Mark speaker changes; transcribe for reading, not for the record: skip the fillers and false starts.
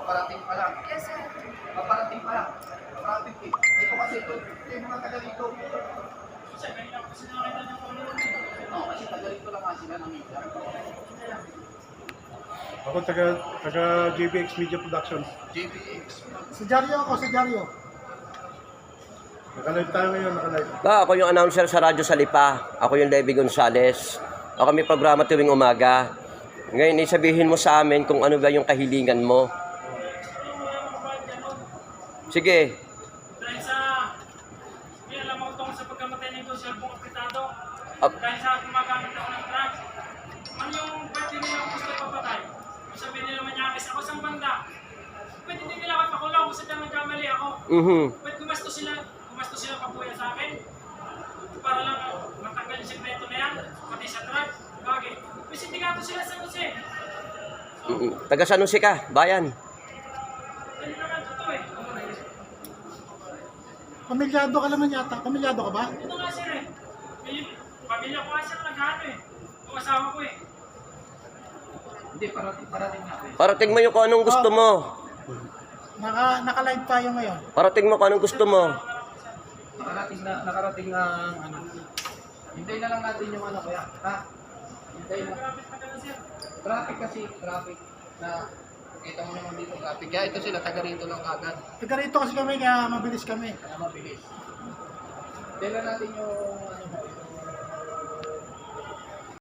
Speaker 1: Paparating pa lang.
Speaker 2: Yes, sir.
Speaker 1: Paparating pa lang. Traffic eh. Ito kasi ito. Ito yung mga taga rito.
Speaker 3: Kasi kanina ko kasi nakita niyo po noon.
Speaker 1: Oo, kasi taga rito lang nga sila ng media.
Speaker 4: Ako taga JBX Media Productions.
Speaker 1: JBX.
Speaker 5: Si Dario ako, si Dario.
Speaker 4: Naka-live tayo ngayon, naka-live.
Speaker 6: Ako yung announcer sa Radyo Salipa. Ako yung Levy Gonzales. Ako may programa tuwing umaga. Ngayon, isabihin mo sa amin kung ano ba yung kahilingan mo. Sige.
Speaker 3: Dahil sa, may alam ako tungkol sa pagkamatay nito, cellphone kapitado.
Speaker 6: Up.
Speaker 3: Dahil sa gumagamit ako ng drugs. Ano yung pwede nilang gusto ipapatay? Sabihin nila manyakis ako sa banda. Pwede din nila ako pakulong kung saan nagkamali ako. Pwede gumasto sila papuya sa akin. Para lang matanggal yung sekreto na yan, pati sa drugs. Bakit? May sindikato sila sa Jose.
Speaker 6: Taga San Jose ka, bayan.
Speaker 3: Ano naman totoo eh.
Speaker 5: Pamilyado ka naman yata. Pamilyado ka ba?
Speaker 3: Ito nga sir eh. May pamilya ko nga sir naghano eh. Yung asawa ko eh.
Speaker 1: Hindi, parating nga.
Speaker 6: Parating mo yung kung anong gusto mo.
Speaker 5: Naka-live tayo ngayon.
Speaker 6: Parating mo kung anong gusto mo.
Speaker 1: Nakarating na ano. Hintayin na lang natin yung ano kaya. Ha? Hintayin na.
Speaker 3: Malapit na ka sir.
Speaker 1: Traffic kasi, traffic na kita mo naman dito traffic. Kaya ito sila, taga rito lang agad.
Speaker 5: Taga rito kasi kami, kaya mabilis kami.
Speaker 1: Kaya mabilis. Hintayin na natin yung